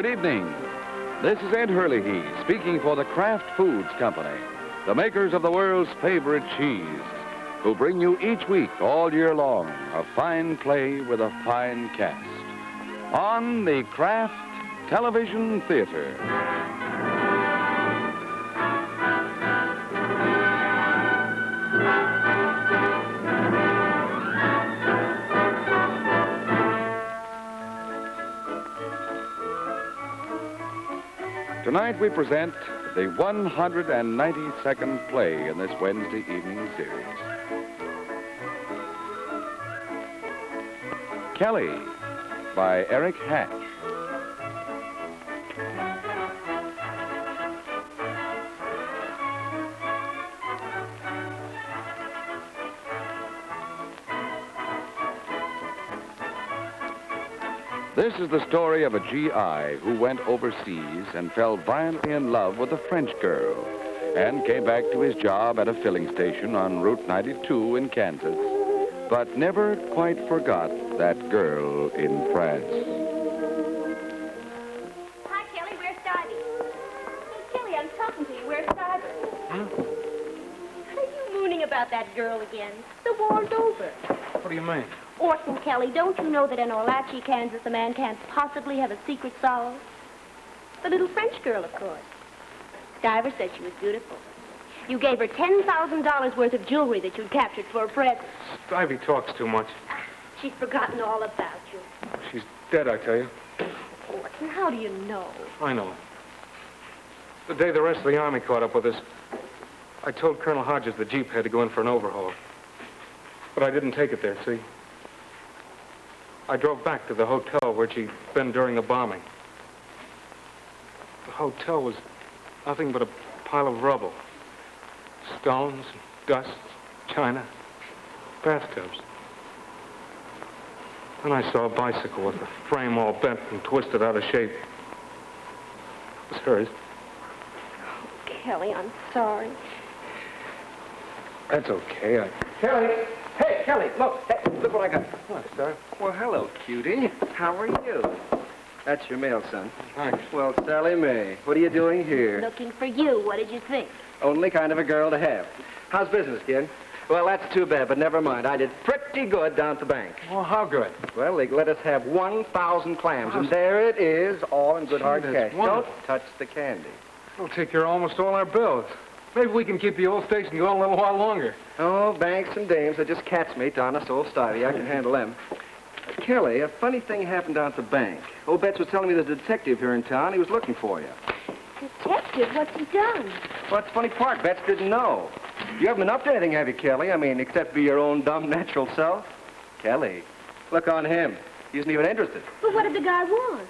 Good evening. This is Ed Hurley speaking for the Kraft Foods Company, the makers of the world's favorite cheese, who bring you each week, all year long, a fine play with a fine cast on the Kraft Television Theater. Tonight we present the 192nd play in this Wednesday evening series. Kelly by Eric Hatch. This is the story of a GI who went overseas and fell violently in love with a French girl and came back to his job at a filling station on Route 92 in Kansas, but never quite forgot that girl in France. Hi, Kelly. Where's Stivy? Hey, Kelly, I'm talking to you. Where's Stivy? Huh? Are you mooning about that girl again? The war's over. What do you mean? Orson, Kelly, don't you know that in Olachi, Kansas, a man can't possibly have a secret sorrow? The little French girl, of course. Stiver said she was beautiful. You gave her $10,000 worth of jewelry that you'd captured for a present. Stivy talks too much. She's forgotten all about you. She's dead, I tell you. Orson, how do you know? I know. The day the rest of the Army caught up with us, I told Colonel Hodges the Jeep had to go in for an overhaul. But I didn't take it there, see? I drove back to the hotel where she'd been during the bombing. The hotel was nothing but a pile of rubble. Stones, dust, china, bathtubs. Then I saw a bicycle with the frame all bent and twisted out of shape. It was hers. Oh, Kelly, I'm sorry. That's okay. Kelly! Hey, Kelly, look. Hey, look what I got. What, sir? Well, hello, cutie. How are you? That's your mail, son. Thanks. Well, Sally Mae, what are you doing here? Looking for you. What did you think? Only kind of a girl to have. How's business, kid? Well, that's too bad, but never mind. I did pretty good down at the bank. Well, how good? Well, they let us have 1,000 clams, and there it is, all in good hard Gee, cash. that's wonderful. Don't touch the candy. It'll take care of almost all our bills. Maybe we can keep the old station going a little while longer. Oh, banks and dames are just cat's meat to honest old Stivey. I can handle them. Kelly, a funny thing happened down at the bank. Old Betts was telling me there's a detective here in town. He was looking for you. Detective? What's he done? Well, that's the funny part. Betts didn't know. You haven't been up to anything, have you, Kelly? I mean, except be your own dumb, natural self? Kelly, look on him. He isn't even interested. But what did the guy want?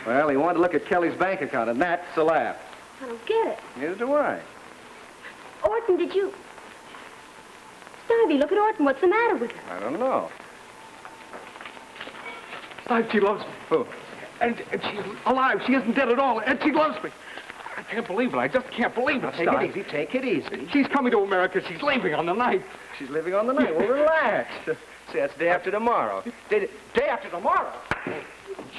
Well, he wanted to look at Kelly's bank account, and that's a laugh. I don't get it. Neither do I. Orton, did you... Stivy, look at Orton. What's the matter with her? I don't know. Steve, she loves me. Who? And she's alive. She isn't dead at all. And she loves me. I can't believe it. I just can't believe it, Take it easy. Take it easy. She's coming to America. She's leaving on the night. She's living on the night. Well, relax. See, that's day after tomorrow. Day after tomorrow?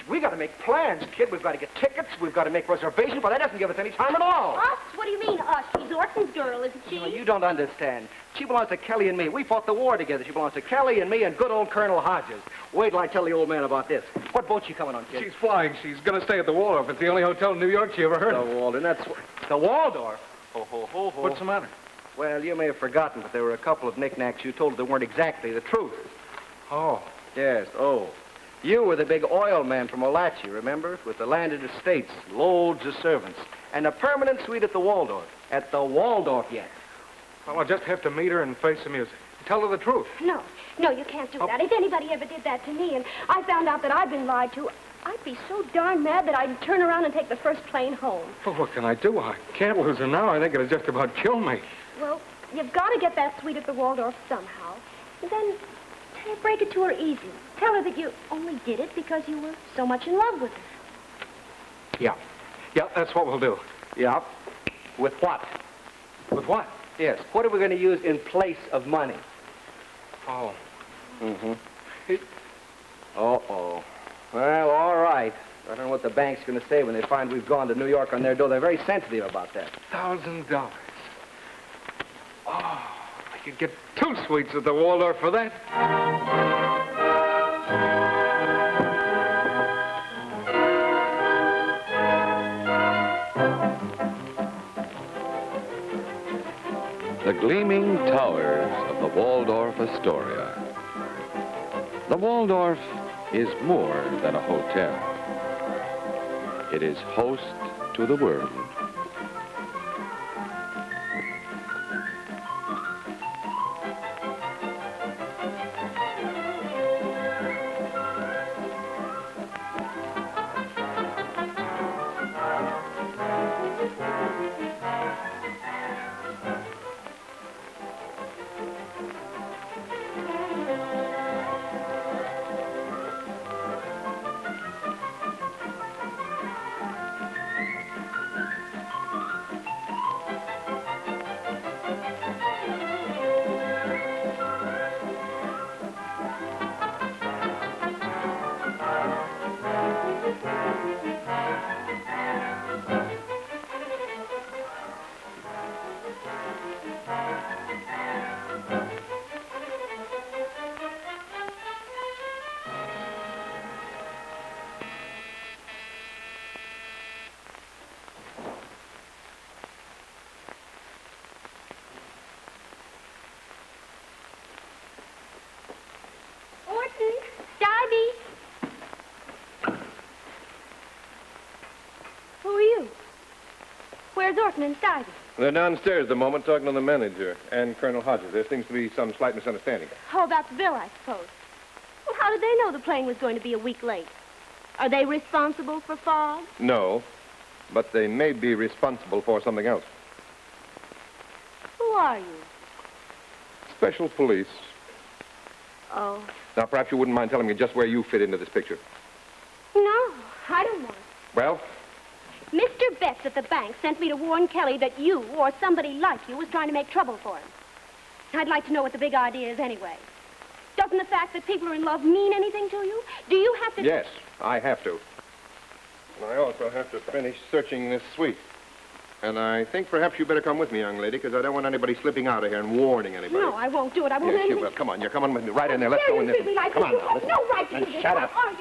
We got to make plans, kid. We've got to get tickets. We've got to make reservations. But that doesn't give us any time at all. Us? What do you mean, us? She's Orton's girl, isn't she? No, you don't understand. She belongs to Kelly and me. We fought the war together. She belongs to Kelly and me and good old Colonel Hodges. Wait till I tell the old man about this. What boat's she coming on, kid? She's flying. She's going to stay at the Waldorf. It's the only hotel in New York she ever heard The of. Walden. That's... The Waldorf? Ho, ho, ho, ho. What's the matter? Well, you may have forgotten, but there were a couple of knickknacks you told that weren't exactly the truth. Oh. Yes, oh. You were the big oil man from Olachi, remember? With the landed estates, loads of servants, and a permanent suite at the Waldorf. At the Waldorf yet. Well, I'll just have to meet her and face the music. Tell her the truth. No, you can't do that. If anybody ever did that to me and I found out that I'd been lied to, I'd be so darn mad that I'd turn around and take the first plane home. Well, what can I do? I can't lose her now. I think it'll just about kill me. Well, you've got to get that suite at the Waldorf somehow. And then break it to her easy. Tell her that you only did it because you were so much in love with her. Yeah. Yeah, that's what we'll do. Yeah. With what? With what? Yes. What are we going to use in place of money? Oh. Mm-hmm. Uh-oh. Well, all right. I don't know what the bank's going to say when they find we've gone to New York on their door. They're very sensitive about that. $1,000. Oh, I could get 2 suites at the Waldorf for that. The gleaming towers of the Waldorf Astoria. The Waldorf is more than a hotel. It is host to the world. Where's Orton and Stivey? They're downstairs at the moment talking to the manager and Colonel Hodges. There seems to be some slight misunderstanding. Oh, about the bill, I suppose. Well, how did they know the plane was going to be a week late? Are they responsible for fog? No, but they may be responsible for something else. Who are you? Special police. Oh. Now, perhaps you wouldn't mind telling me just where you fit into this picture. No, I don't want. Well? Mr. Betts at the bank sent me to warn Kelly that you, or somebody like you, was trying to make trouble for him. I'd like to know what the big idea is anyway. Doesn't the fact that people are in love mean anything to you? Do you have to... Yes, I have to. And I also have to finish searching this suite. And I think perhaps you better come with me, young lady, because I don't want anybody slipping out of here and warning anybody. No, I won't do it. I won't... Yes, you will. Come on, you're coming with me. Right in there. Let's go in there. Come on now. You have no right to do this. Shut up. Are you?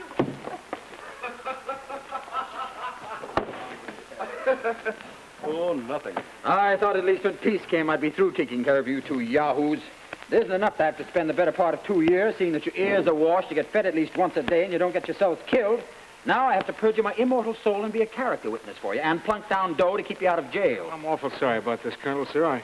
Oh, nothing. I thought at least when peace came, I'd be through taking care of you two yahoos. It isn't enough to have to spend the better part of 2 years seeing that your ears are washed, you get fed at least once a day, and you don't get yourselves killed. Now I have to perjure my immortal soul and be a character witness for you, and plunk down dough to keep you out of jail. I'm awful sorry about this, Colonel, sir. I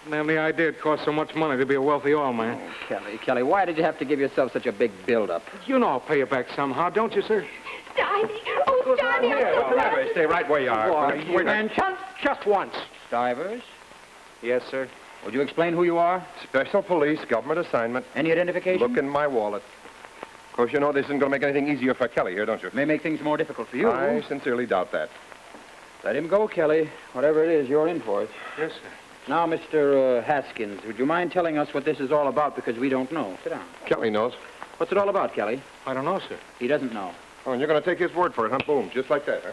didn't have any idea it cost so much money to be a wealthy oil man. Oh, Kelly, why did you have to give yourself such a big build-up? You know I'll pay you back somehow, don't you, sir? Stivey! Oh, Stivey, I'm so glad. Stay right where you are. Who are you? And just once. Stivers? Yes, sir. Would you explain who you are? Special police, government assignment. Any identification? Look in my wallet. Of course, you know this isn't going to make anything easier for Kelly here, don't you? May make things more difficult for you. I sincerely doubt that. Let him go, Kelly. Whatever it is, you're in for it. Yes, sir. Now, Mr. Haskins, would you mind telling us what this is all about, because we don't know? Sit down. Kelly knows. What's it all about, Kelly? I don't know, sir. He doesn't know. Oh, and you're going to take his word for it, huh? Boom, just like that, huh?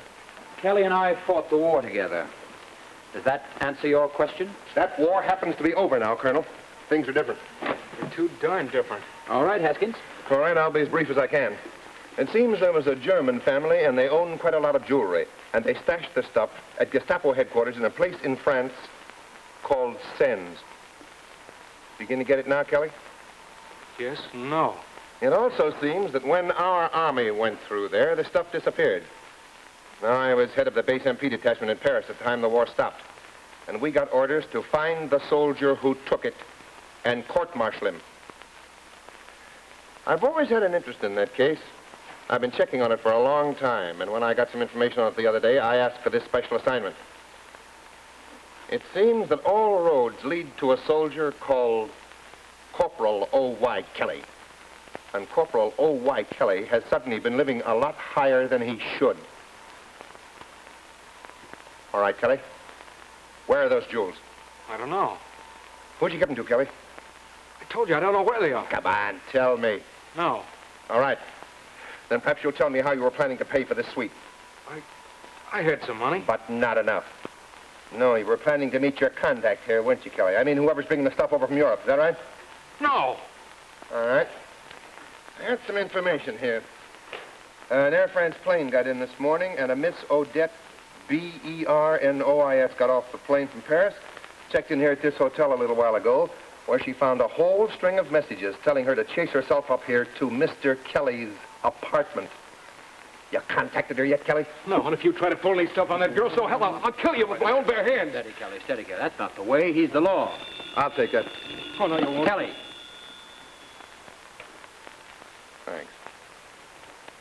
Kelly and I fought the war together. Does that answer your question? That war happens to be over now, Colonel. Things are different. They're too darn different. All right, Haskins. All right, I'll be as brief as I can. It seems there was a German family, and they own quite a lot of jewelry. And they stashed the stuff at Gestapo headquarters in a place in France called Sens. Begin to get it now, Kelly? Yes, no. It also seems that when our army went through there, the stuff disappeared. Now, I was head of the base MP detachment in Paris at the time the war stopped. And we got orders to find the soldier who took it and court-martial him. I've always had an interest in that case. I've been checking on it for a long time, and when I got some information on it the other day, I asked for this special assignment. It seems that all roads lead to a soldier called Corporal O.Y. Kelly. And Corporal O.Y. Kelly has suddenly been living a lot higher than he should. All right, Kelly. Where are those jewels? I don't know. Who'd you give them to, Kelly? I told you, I don't know where they are. Come on, tell me. No. All right. Then perhaps you'll tell me how you were planning to pay for this suite. I had some money. But not enough. No, you were planning to meet your contact here, weren't you, Kelly? I mean, whoever's bringing the stuff over from Europe. Is that right? No. All right. I had some information here. An Air France plane got in this morning, and a Miss Odette Bernois got off the plane from Paris, checked in here at this hotel a little while ago, where she found a whole string of messages telling her to chase herself up here to Mr. Kelly's apartment. You contacted her yet, Kelly? No, and if you try to pull any stuff on that girl, so hell, I'll kill you with my own bare hands. Steady, Kelly, steady, Kelly. That's not the way. He's the law. I'll take that. Oh, no, you won't. Kelly. Thanks.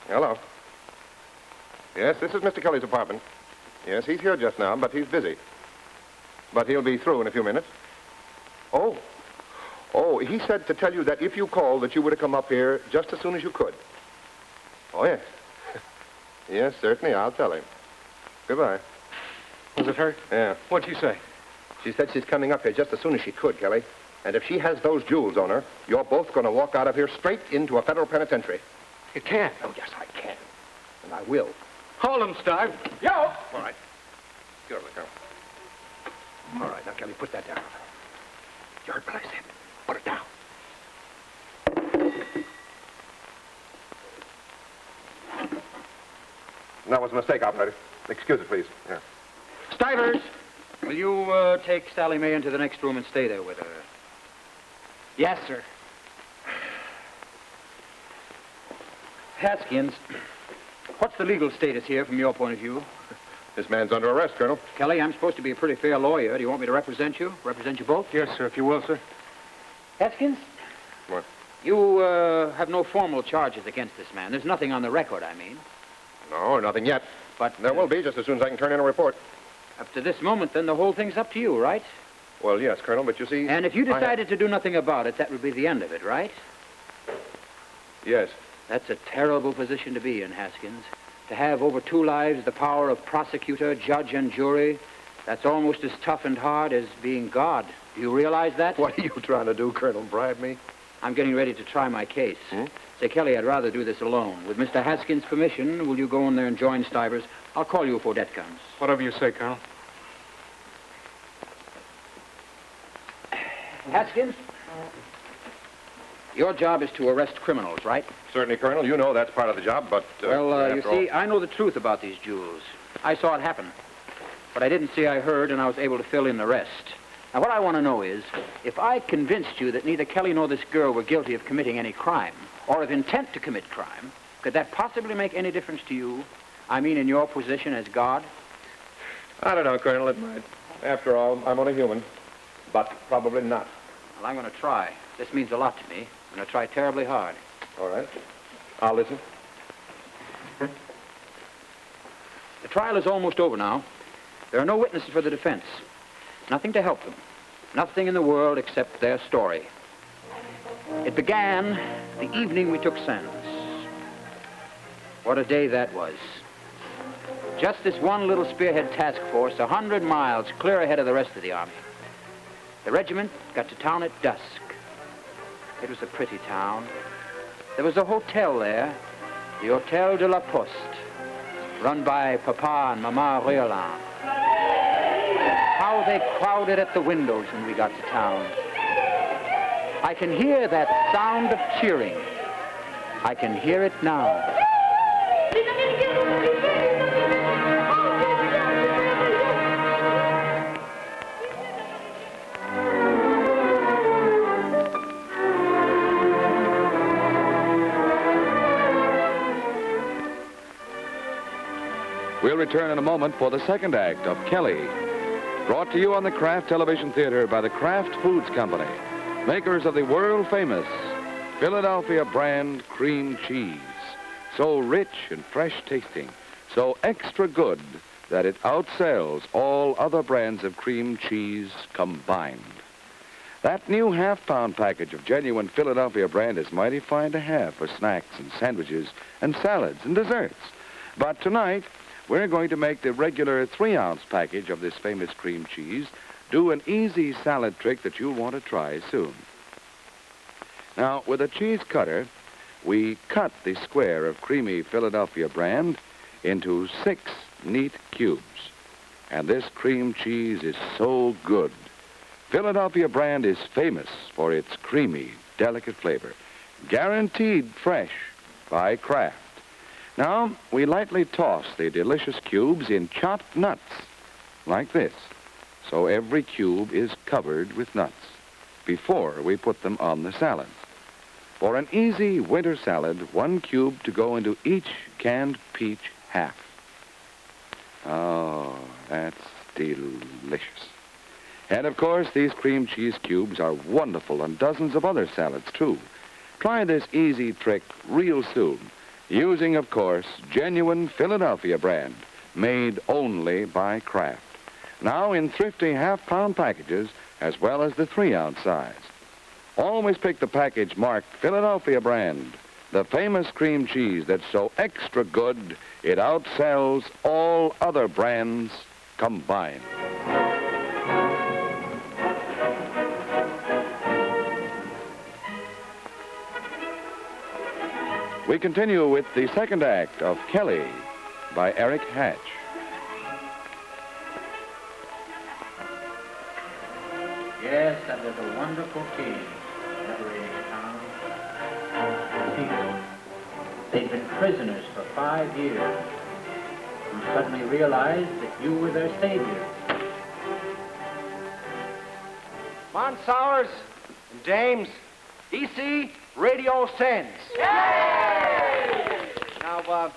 Hello. Yes, this is Mr. Kelly's apartment. Yes, he's here just now, but he's busy. But he'll be through in a few minutes. Oh. Oh, he said to tell you that if you called, that you would have come up here just as soon as you could. Oh, yes. Yes, certainly, I'll tell him. Goodbye. Was it her? Yeah. What'd she say? She said she's coming up here just as soon as she could, Kelly. And if she has those jewels on her, you're both going to walk out of here straight into a federal penitentiary. You can't. Oh, yes, I can. And I will. Hold him, Steve. Yo! All right. Get over there, Colonel. All right, now, Kelly, put that down. You heard what I said. Put it down. That was a mistake, operator. Excuse it, please. Yeah. Stivers, will you take Sally Mae into the next room and stay there with her? Yes, sir. Haskins, what's the legal status here from your point of view? This man's under arrest, Colonel. Kelly, I'm supposed to be a pretty fair lawyer. Do you want me to represent you? Represent you both? Yes, sir, if you will, sir. Haskins? What? You have no formal charges against this man. There's nothing on the record, I mean. No, nothing yet. But There will be just as soon as I can turn in a report. up to this moment, then the whole thing's up to you, right? Well, yes, Colonel, but you see... And if you decided to do nothing about it, that would be the end of it, right? Yes. That's a terrible position to be in, Haskins. To have over 2 lives the power of prosecutor, judge, and jury, that's almost as tough and hard as being God. Do you realize that? What are you trying to do, Colonel? Bribe me? I'm getting ready to try my case. Say, Kelly, I'd rather do this alone. With Mr. Haskins' permission, will you go in there and join Stivers? I'll call you if Odette comes. Whatever you say, Colonel. Haskins, your job is to arrest criminals, right? Certainly, Colonel. You know that's part of the job, but... Well, you after all- see, I know the truth about these jewels. I saw it happen. But I didn't see, I heard, and I was able to fill in the rest. Now, what I want to know is, if I convinced you that neither Kelly nor this girl were guilty of committing any crime, or of intent to commit crime, could that possibly make any difference to you? I mean, in your position as God? I don't know, Colonel. It might. After all, I'm only human. But probably not. Well, I'm going to try. This means a lot to me. I'm going to try terribly hard. All right. I'll listen. The trial is almost over now. There are no witnesses for the defense. Nothing to help them. Nothing in the world except their story. It began the evening we took Sands. What a day that was. Just this one little spearhead task force, 100 miles clear ahead of the rest of the army. The regiment got to town at dusk. It was a pretty town. There was a hotel there, the Hotel de la Poste, run by Papa and Mama Riolan. How they crowded at the windows when we got to town. I can hear that sound of cheering. I can hear it now. We'll return in a moment for the second act of Kelly, brought to you on the Kraft Television Theater by the Kraft Foods Company, makers of the world-famous Philadelphia brand cream cheese. So rich and fresh tasting, so extra good that it outsells all other brands of cream cheese combined. That new half-pound package of genuine Philadelphia brand is mighty fine to have for snacks and sandwiches and salads and desserts. But tonight, we're going to make the regular 3-ounce package of this famous cream cheese do an easy salad trick that you'll want to try soon. Now, with a cheese cutter, we cut the square of creamy Philadelphia brand into 6 neat cubes. And this cream cheese is so good. Philadelphia brand is famous for its creamy, delicate flavor, guaranteed fresh by Kraft. Now, we lightly toss the delicious cubes in chopped nuts, like this, so every cube is covered with nuts before we put them on the salad. For an easy winter salad, 1 cube to go into each canned peach half. Oh, that's delicious. And of course, these cream cheese cubes are wonderful on dozens of other salads, too. Try this easy trick real soon, using, of course, genuine Philadelphia brand, made only by Kraft. Now in thrifty half-pound packages, as well as the 3-ounce size. Always pick the package marked Philadelphia brand, the famous cream cheese that's so extra good it outsells all other brands combined. We continue with the second act of Kelly by Eric Hatch. Yes, that was a wonderful king, liberating a town. People, they'd been prisoners for 5 years, and suddenly realized that you were their savior. Monsowers and dames, EC Radio sends. Now,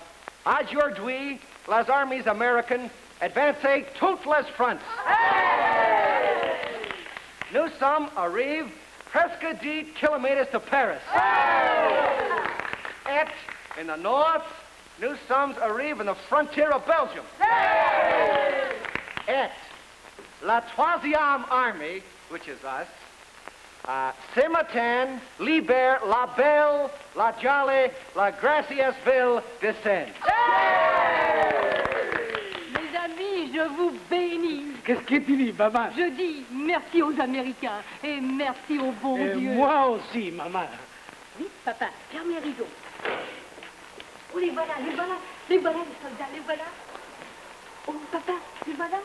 aujourd'hui, les armies américaines advancent toutes les fronts. Nous sommes arrivés presque 10 kilomètres de Paris. Et in the north, nous sommes arrivés in the frontier of Belgium. Et la troisième armée, which is us, ce matin, libère la belle, la jolie, la gracieuse ville de Seine. Mes amis, je vous bénis. Qu'est-ce que tu dis, maman? Je dis merci aux Américains et merci au bon Dieu. Moi aussi, maman. Oui, papa, ferme les rideaux. Oh, les voilà, les voilà, les voilà, les soldats, les voilà. Oh, papa, les voilà.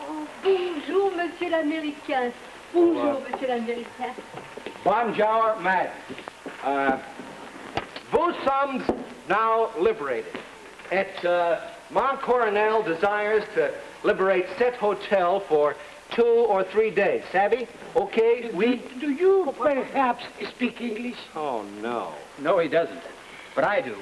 Oh, bonjour, monsieur l'Américain. Bonjour, monsieur l'Américain. Bonjour, madame. Vous sommes now liberated. Et mon colonel desires to liberate cet hotel for 2 or 3 days. Savvy? Okay? Oui? Do you perhaps speak English? Oh, no. No, he doesn't. But I do.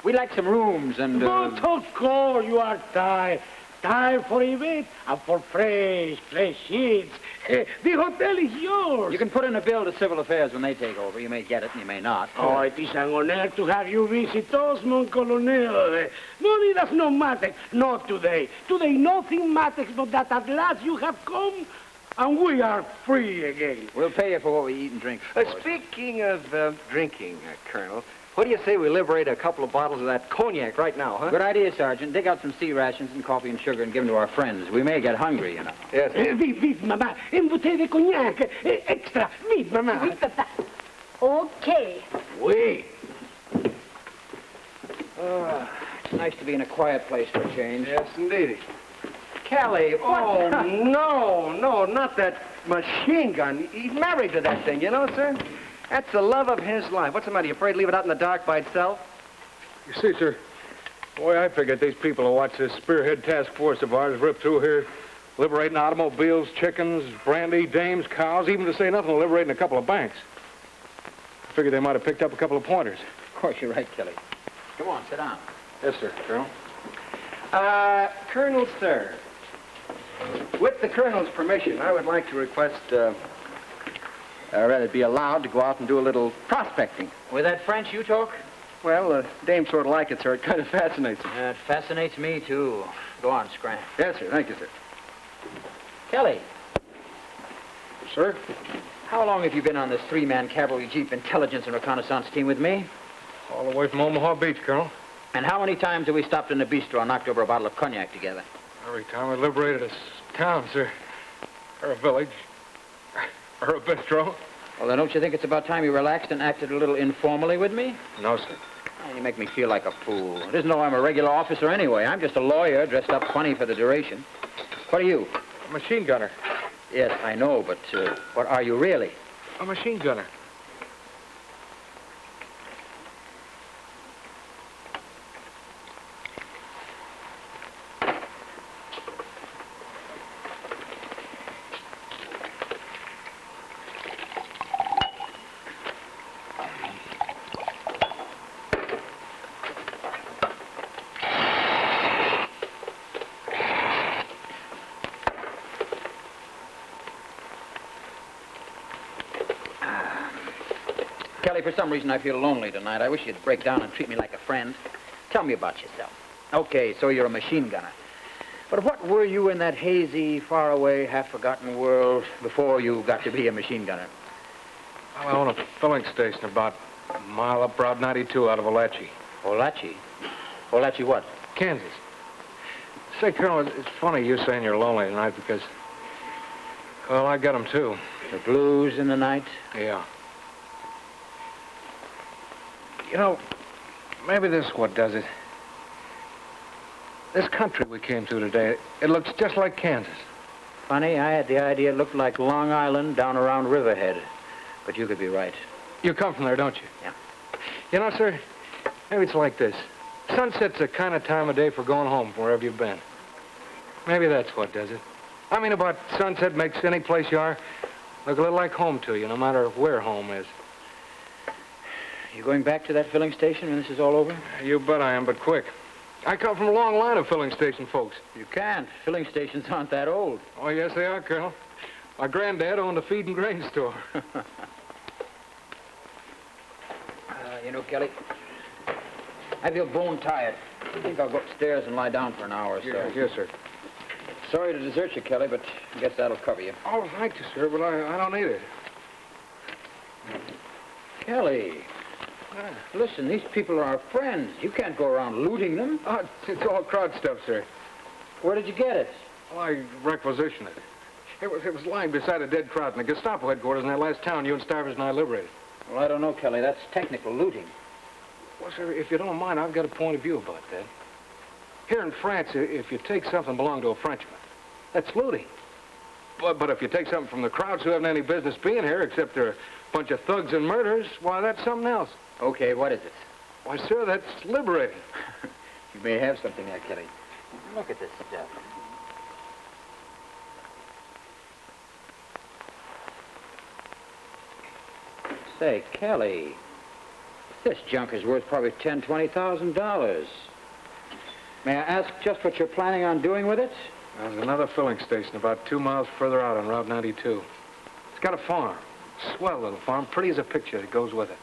We'd like some rooms and... But of course you are tired. Tired for a bit and for fresh sheets. The hotel is yours. You can put in a bill to Civil Affairs when they take over. You may get it and you may not. Oh, it is an honor to have you visit us, mon colonel. No, that's no matter. Not today. Today nothing matters but that at last you have come and we are free again. We'll pay you for what we eat and drink. Speaking of drinking, Colonel, what do you say we liberate a couple of bottles of that cognac right now, huh? Good idea, Sergeant. Dig out some sea rations and coffee and sugar and give them to our friends. We may get hungry, you know. Yes. Vite, maman. Une bouteille de cognac. Extra. Vite, maman. Oui, papa. OK. Oui. It's nice to be in a quiet place for a change. Yes, indeed. Kelly, oh, no, not that machine gun. He's married to that thing, you know, sir? That's the love of his life. What's the matter? You afraid to leave it out in the dark by itself? You see, sir, boy, I figured these people who watch this spearhead task force of ours rip through here, liberating automobiles, chickens, brandy, dames, cows, even to say nothing of liberating a couple of banks. I figured they might have picked up a couple of pointers. Of course, you're right, Kelly. Come on, sit down. Yes, sir, Colonel. Colonel, sir, with the Colonel's permission, I would like to request, rather be allowed to go out and do a little prospecting. With that French you talk? Well, dame sort of like it, sir. It kind of fascinates me. It fascinates me, too. Go on, Scram. Yes, sir. Thank you, sir. Kelly, Sir? how long have you been on this 3-man cavalry jeep intelligence and reconnaissance team with me? All the way from Omaha Beach, Colonel. And how many times have we stopped in a bistro and knocked over a bottle of cognac together? Every time we liberated a town, sir. Or a village. Or a bistro. Well, then don't you think it's about time you relaxed and acted a little informally with me? No, sir. You make me feel like a fool. It isn't though I'm a regular officer anyway. I'm just a lawyer dressed up funny for the duration. What are you? A machine gunner. Yes, I know, but what are you really? A machine gunner. Kelly, for some reason I feel lonely tonight. I wish you'd break down and treat me like a friend. Tell me about yourself. Okay, so you're a machine gunner. But what were you in that hazy, faraway, half-forgotten world before you got to be a machine gunner? Well, I own a filling station about a mile up Route 92 out of Olachi. Olachi? Olachi what? Kansas. Say, Colonel, it's funny you saying you're lonely tonight because, well, I got 'em too. The blues in the night? Yeah. You know, maybe this is what does it. This country we came to today, it looks just like Kansas. Funny, I had the idea it looked like Long Island down around Riverhead. But you could be right. You come from there, don't you? Yeah. You know, sir, maybe it's like this. Sunset's the kind of time of day for going home from wherever you've been. Maybe that's what does it. I mean, about sunset makes any place you are look a little like home to you, no matter where home is. You going back to that filling station when this is all over? You bet I am, but quick. I come from a long line of filling station folks. You can't. Filling stations aren't that old. Oh, yes, they are, Colonel. My granddad owned a feed and grain store. You know, Kelly, I feel bone tired. I think I'll go upstairs and lie down for an hour or so. Yes, sir. Sorry to desert you, Kelly, but I guess that'll cover you. Oh, thank you, sir, but I don't need it. Kelly, listen, these people are our friends. You can't go around looting them. Oh, it's all crowd stuff, sir. Where did you get it? Well, I requisitioned it. It was lying beside a dead crowd in the Gestapo headquarters in that last town you and Stivers and I liberated. Well, I don't know, Kelly. That's technical looting. Well, sir, if you don't mind, I've got a point of view about that. Here in France, if you take something belonging to a Frenchman, that's looting. But if you take something from the crowds who haven't any business being here, except they're a bunch of thugs and murderers, why, that's something else. Okay, what is it? Why, sir, that's liberating. You may have something there, Kelly. Look at this stuff. Say, Kelly, this junk is worth probably $10,000-$20,000. May I ask just what you're planning on doing with it? There's another filling station about 2 miles further out on Route 92. It's got a farm. Swell little farm, pretty as a picture that goes with it.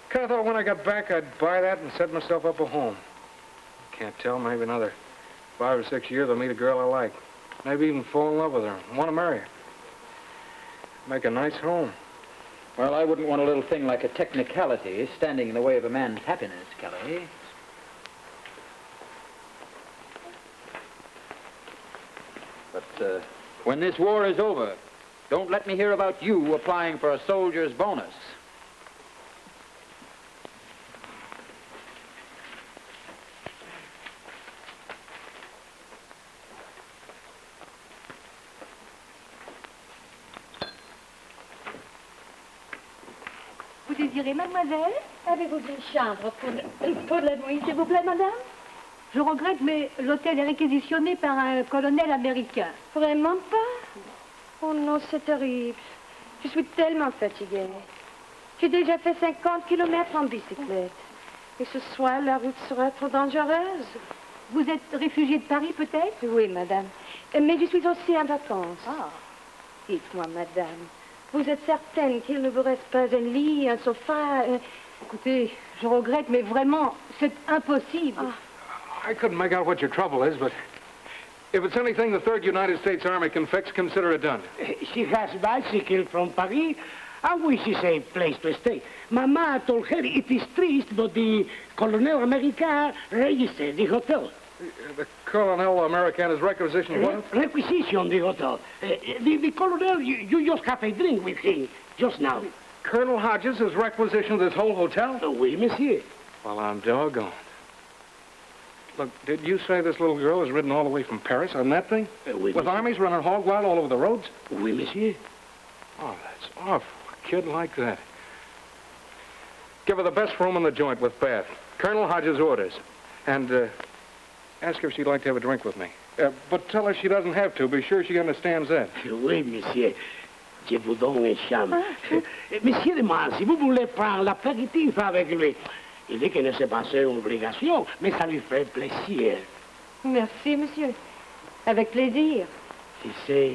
Kind of thought when I got back I'd buy that and set myself up a home. Can't tell, maybe another 5 or 6 years I'll meet a girl I like. Maybe even fall in love with her and want to marry her. Make a nice home. Well, I wouldn't want a little thing like a technicality standing in the way of a man's happiness, Kelly. But when this war is over, don't let me hear about you applying for a soldier's bonus. Vous désirez, mademoiselle? Avez-vous une chambre pour la nuit, s'il vous plaît, madame? Je regrette, mais l'hôtel est réquisitionné par un colonel américain. Vraiment pas? Oh non, c'est terrible. Je suis tellement fatiguée. J'ai déjà fait 50 kilomètres en bicyclette. Et ce soir, la route sera trop dangereuse. Vous êtes réfugiée de Paris, peut-être? Oui, madame. Mais je suis aussi en vacances. Ah. Dites-moi, madame, vous êtes certaine qu'il ne vous reste pas un lit, un sofa? Écoutez, je regrette, mais vraiment, c'est impossible. Ah. I couldn't make out what your trouble is, but if it's anything the 3rd United States Army can fix, consider it done. She has bicycle from Paris, and we is a place to stay. Mama told her it is triste, but the Colonel American registered the hotel. The Colonel American is requisitioned what? Requisition, the hotel. The Colonel, you just have a drink with him just now. Colonel Hodges has requisitioned this whole hotel? Oui, monsieur. Well, I'm doggone. Look, did you say this little girl is ridden all the way from Paris on that thing? Oui, With monsieur. armies running hog wild all over the roads? Oui, monsieur. Oh, that's awful. A kid like that. Give her the best room in the joint with bath. Colonel Hodges' orders. And, ask her if she'd like to have a drink with me. But tell her she doesn't have to. Be sure she understands that. Oui, monsieur. Je vous donne une chambre. Monsieur de Mars, si vous voulez prendre l'apéritif avec lui, il dit que ne c'est pas une obligation, mais ça lui fait plaisir. Merci, monsieur. Avec plaisir. Si c'est...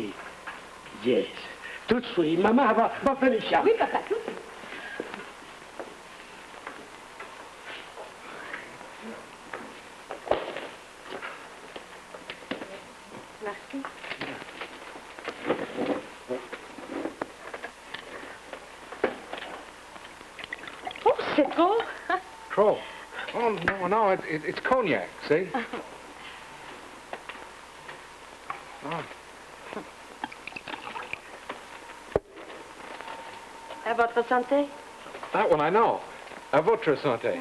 Yes. Tout de suite, maman va faire les chambres. Oui, papa, tout de suite. Merci. Oh, c'est trop. Crow. Oh, no, it's cognac, see? Oh. À votre santé. That one I know. À votre santé.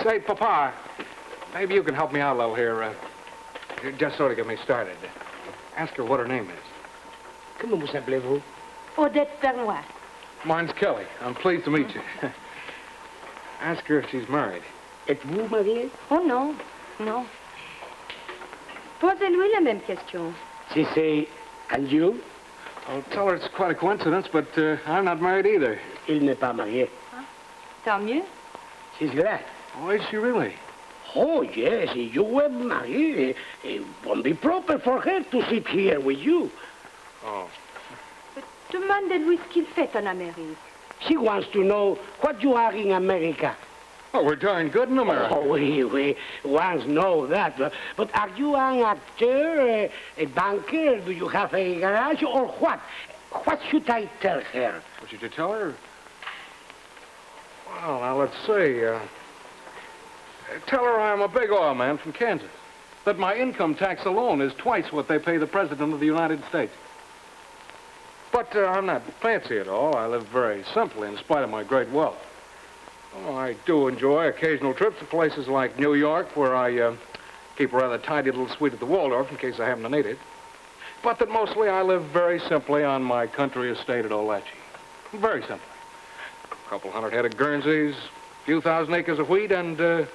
Say, Papa, maybe you can help me out a little here. Just sort of get me started. Ask her what her name is. Comment vous appelez-vous? Odette Pernois. Mine's Kelly. I'm pleased to meet you. Ask her if she's married. Êtes-vous mariée? Oh non, non. Posez-lui la même question. Si c'est... And you? I'll tell her it's quite a coincidence, but I'm not married either. Il n'est pas marié. Tant mieux. She's glad. Oh, is she really? Oh, yes, if you were married, it won't be proper for her to sit here with you. Oh. Demandez-lui ce qu'il fait en Amérique. She wants to know what you are in America. Oh, we're darn good in America. Oh, we once know that. But are you an actor, a banker? Do you have a garage, or what? What should I tell her? What should you tell her? Well, now, let's see. Tell her I'm a big oil man from Kansas. That my income tax alone is twice what they pay the President of the United States. But I'm not fancy at all. I live very simply in spite of my great wealth. Oh, I do enjoy occasional trips to places like New York, where I keep a rather tidy little suite at the Waldorf in case I happen to need it. But that mostly I live very simply on my country estate at Olachi. Very simply. A couple hundred head of Guernseys, a few thousand acres of wheat, and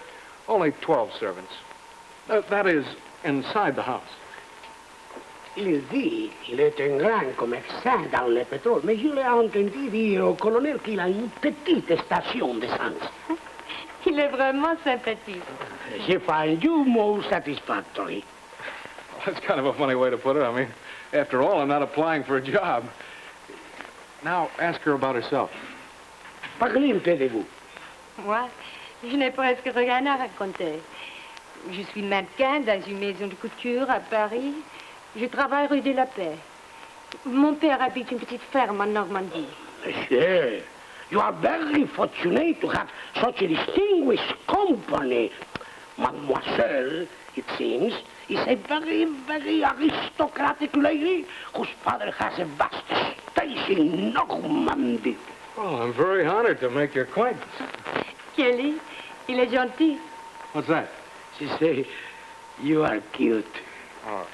only 12 servants. That is, inside the house. Il dit qu'il est un grand commerçant dans le pétrole, mais je l'ai entendu dire au colonel qu'il a une petite station d'essence. Il est vraiment sympathique. Je find you most satisfactory. Well, that's kind of a funny way to put it. I mean, after all, I'm not applying for a job. Now, ask her about herself. Parlez un peu de vous. Moi, je n'ai presque rien à raconter. Je suis mannequin dans une maison de couture à Paris. Je travaille rue de la Paix. Mon père habite une petite ferme en Normandie. Monsieur, you are very fortunate to have such a distinguished company. Mademoiselle, it seems, is a very, very aristocratic lady whose father has a vast estate in Normandy. Well, I'm very honored to make your acquaintance. Kelly, il est gentil. What's that? She say, you are cute. Oh.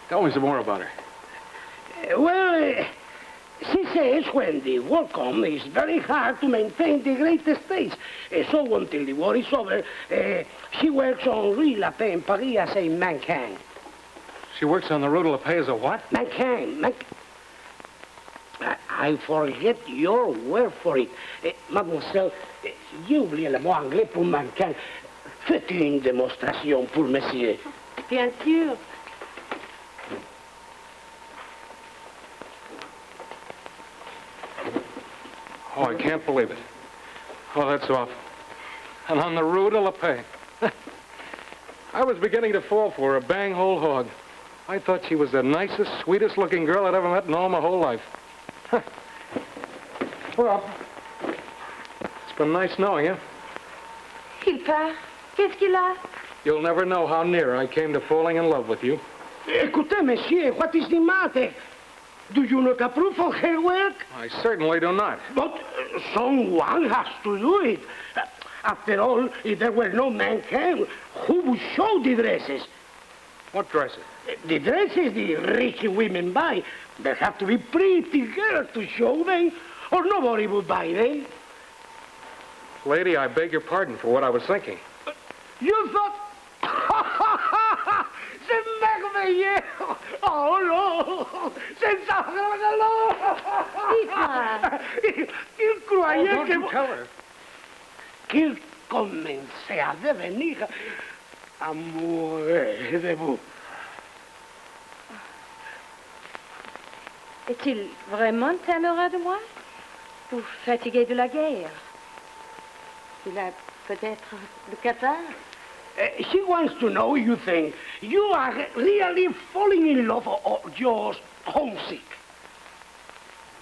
Tell me some more about her. Well, she says when the war comes, it's very hard to maintain the great estates. So until the war is over, she works on Rue La Paix in Paris as a mannequin. She works on the Rue de la Paix as a what? Mannequin. I forget your word for it. Mademoiselle, j'ai oublié le mot anglais pour mannequin. Faites une démonstration pour monsieur. Bien sûr. Oh, I can't believe it. Oh, that's awful. And on the Rue de la Paix. I was beginning to fall for her, bang whole hog. I thought she was the nicest, sweetest looking girl I'd ever met in all my whole life. Well, it's been nice knowing you. Il part. Qu'est-ce qu'il a? You'll never know how near I came to falling in love with you. Écoutez, monsieur, what is the matter? Do you not approve of her work? I certainly do not. But someone has to do it. After all, if there were no mankind, who would show the dresses? What dresses? The dresses the rich women buy. There have to be pretty girls to show them, or nobody would buy them. Lady, I beg your pardon for what I was thinking. You thought... C'est merveilleux! Oh non! C'est ça! Il croyait don't que... you tell her. Qu'il commençait à devenir amoureux de vous. Est-il vraiment amoureux de moi? Ou fatigué de la guerre? Il a peut-être le catarrhe? She wants to know you think you are really falling in love or just homesick.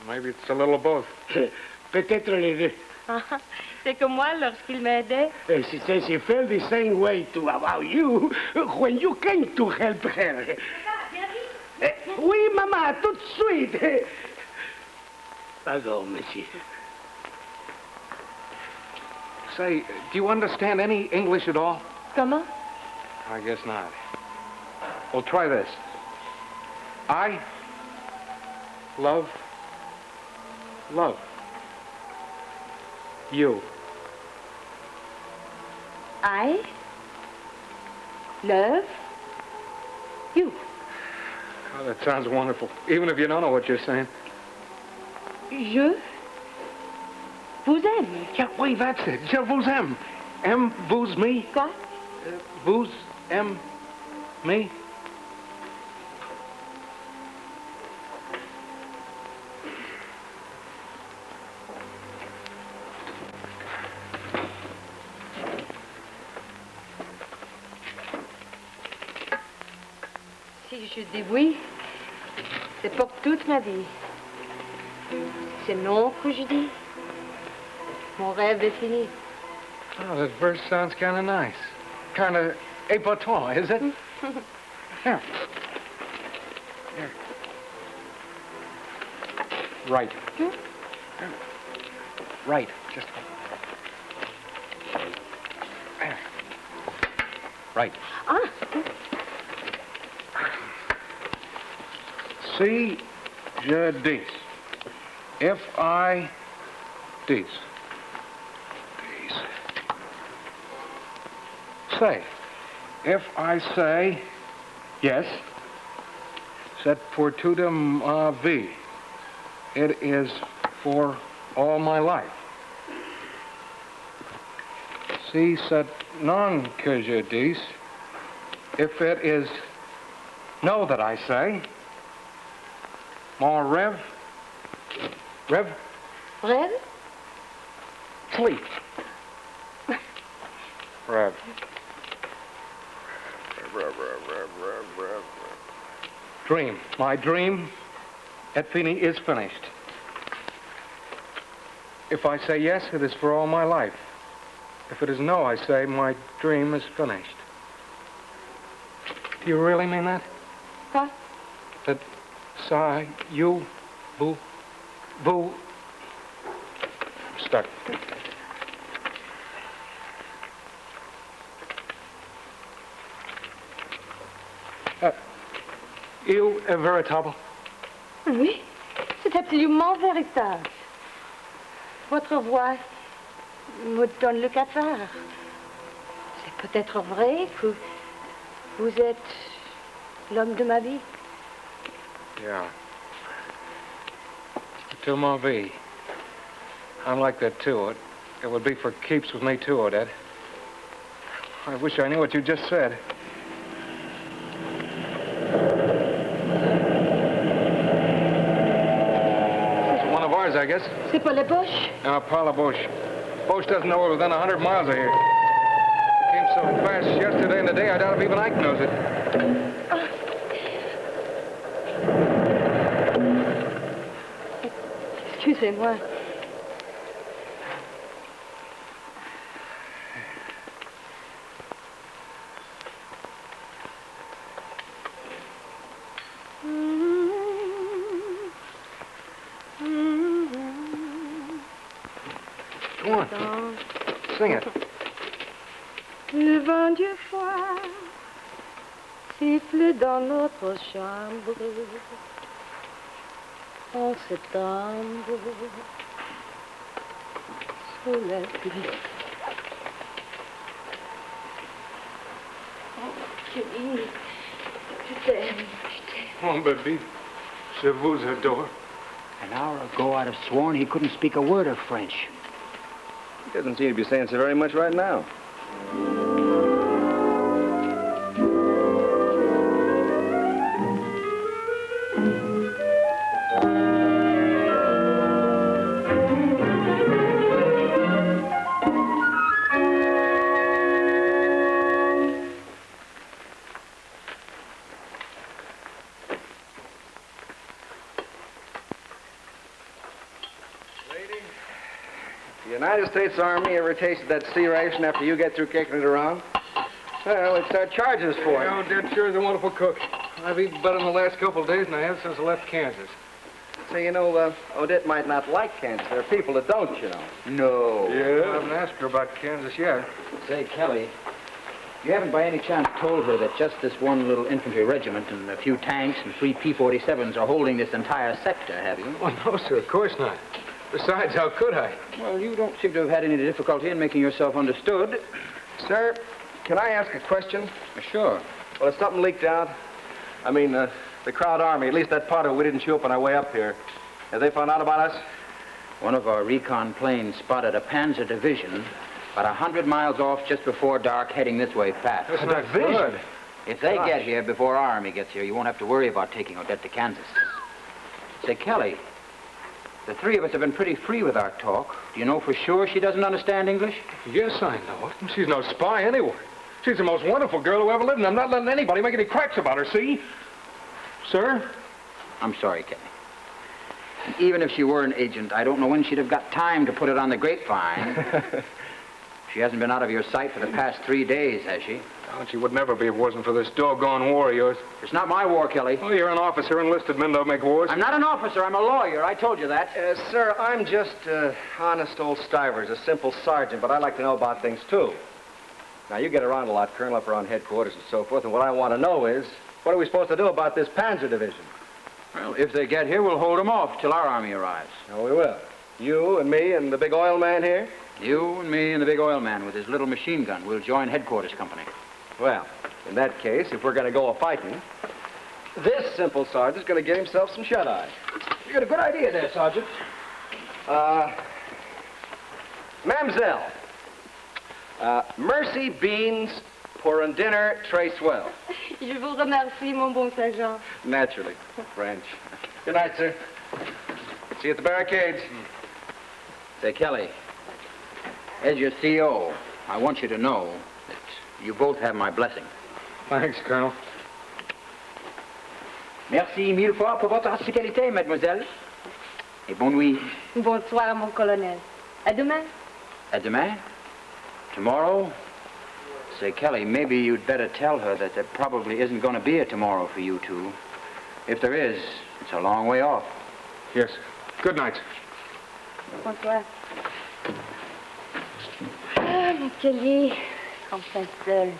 Maybe it's a little of both. Peut-être les deux. C'est comme moi lorsqu'il m'aidait. She says she felt the same way too about you when you came to help her. Oui, maman, tout de suite. Pardon, monsieur. Say, do you understand any English at all? Comment? I guess not. Well, try this. I love you. I love you. Oh, that sounds wonderful, even if you don't know what you're saying. Je vous aime. Yeah, wait, that's it. Je vous aime. Aime vous me? Quoi? Vous aime me? Si je dis oui, c'est pour toute ma vie. C'est non que je dis. Mon rêve est fini. Oh, that verse sounds kind of nice. Kind of épatant, is it? Here. Here. Right. Hmm? Right. Just... There. Right. Ah, Si je dis. If I dis. Say. If I say yes, c'est pour toute ma vie. It is for all my life. Si c'est non que je dis, if it is no that I say, mon rêve, rêve? sleep. Rêve. Dream. My dream at fini is finished. If I say yes, it is for all my life. If it is no, I say my dream is finished. Do you really mean that? Quoi? That sigh, you, boo, stuck. Il est véritable. Oui, c'est absolument véritable. Votre voix me donne le cafard. C'est peut-être vrai que vous êtes l'homme de ma vie. Yeah. To ma vie. I'm like that, too. It would be for keeps with me, too, Odette. I wish I knew what you just said. It's one of ours, I guess. C'est pas les Boches? No, Paula Bush. Bush doesn't know we're within 100 miles of here. It came so fast yesterday and today, I doubt if even Ike knows it. Excusez-moi. Go on. Sing it. Le vent du froid siffle dans notre chambre en septembre sous la pluie. Oh, Kelly, je t'aime. Oh, baby. Je vous adore. An hour ago, I'd have sworn he couldn't speak a word of French. He doesn't seem to be saying so very much right now. The United States Army ever tasted that sea ration after you get through kicking it around? Well, they'd start charging us for it. Yeah, Dad sure is a wonderful cook. I've eaten better in the last couple of days than I have since I left Kansas. So, you know, Odette might not like Kansas. There are people that don't, you know. No. Yeah? I haven't asked her about Kansas yet. Say, Kelly, you haven't by any chance told her that just this one little infantry regiment and a few tanks and 3 P-47s are holding this entire sector, have you? Oh, no, sir, of course not. Besides, how could I? Well, you don't seem to have had any difficulty in making yourself understood. Sir, can I ask a question? Sure. Well, if something leaked out, I mean, the Crowd Army, at least that part of it we didn't chew up on our way up here. Have they found out about us? One of our recon planes spotted a Panzer division about 100 miles off just before dark, heading this way fast. That's not good. If they get here before our army gets here, you won't have to worry about taking Odette to Kansas. Say, Kelly, the 3 of us have been pretty free with our talk. Do you know for sure she doesn't understand English? Yes, I know it. She's no spy anyway. She's the most wonderful girl who ever lived, and I'm not letting anybody make any cracks about her, see? Sir? I'm sorry, Kelly. And even if she were an agent, I don't know when she'd have got time to put it on the grapevine. She hasn't been out of your sight for the past 3 days, has she? Oh, she would never be if it wasn't for this doggone war of yours. It's not my war, Kelly. Oh, you're an officer. Enlisted men don't make wars. I'm not an officer. I'm a lawyer. I told you that. Sir, I'm just honest old Stivers, a simple sergeant, but I like to know about things, too. Now, you get around a lot, Colonel, up around headquarters and so forth, and what I want to know is, what are we supposed to do about this Panzer Division? Well, if they get here, we'll hold them off till our army arrives. Oh, we will. You and me and the big oil man here? You and me and the big oil man with his little machine gun. We'll join headquarters company. Well, in that case, if we're going to go a-fighting, this simple sergeant's going to get himself some shut-eye. You got a good idea there, Sergeant. Mademoiselle, Mercy beans pour un dinner très swell. Je vous remercie, mon bon sergent. Naturally. French. Good night, sir. See you at the barricades. Say, Kelly, as your CO, I want you to know that you both have my blessing. Thanks, Colonel. Merci mille fois pour votre hospitalité, mademoiselle. Et bonne nuit. Bonsoir, mon colonel. À demain. À demain? Tomorrow? Say, Kelly, maybe you'd better tell her that there probably isn't going to be a tomorrow for you two. If there is, it's a long way off. Yes. Good night. Bonsoir. Ah, mon Kelly, enfin seul.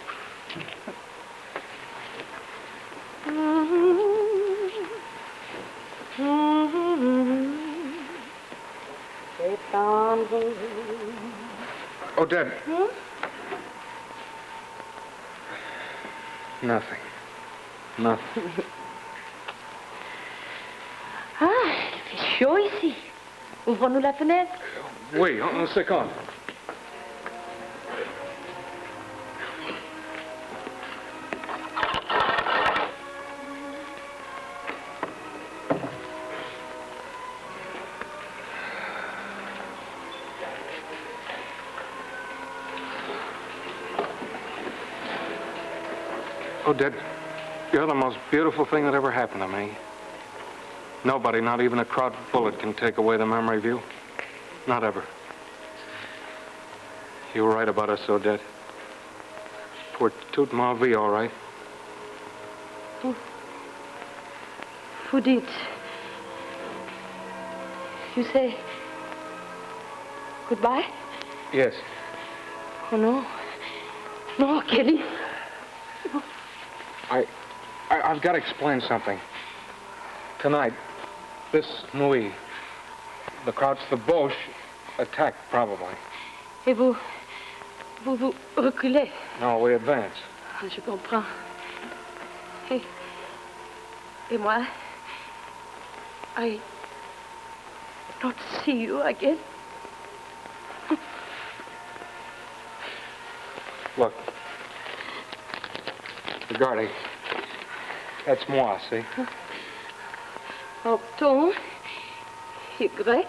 Septembre. Odette. Nothing. Nothing. Ah, il fait chaud ici. Ouvrons-nous la fenêtre. Oui, un second. Odette, you're the most beautiful thing that ever happened to me. Nobody, not even a Kraft bullet, can take away the memory of you. Not ever. You were right about us, Odette. Pour toute ma vie, all right? Vous dites... You say goodbye? Yes. Oh, no. No, Kelly. I've got to explain something. Tonight, this nuit, the Krauts, the Boche, attacked, probably. Et vous reculez? No, we advance. Ah, je comprends. Et moi, I not see you again. Look. Regardez. That's moi, see? Horton, Y,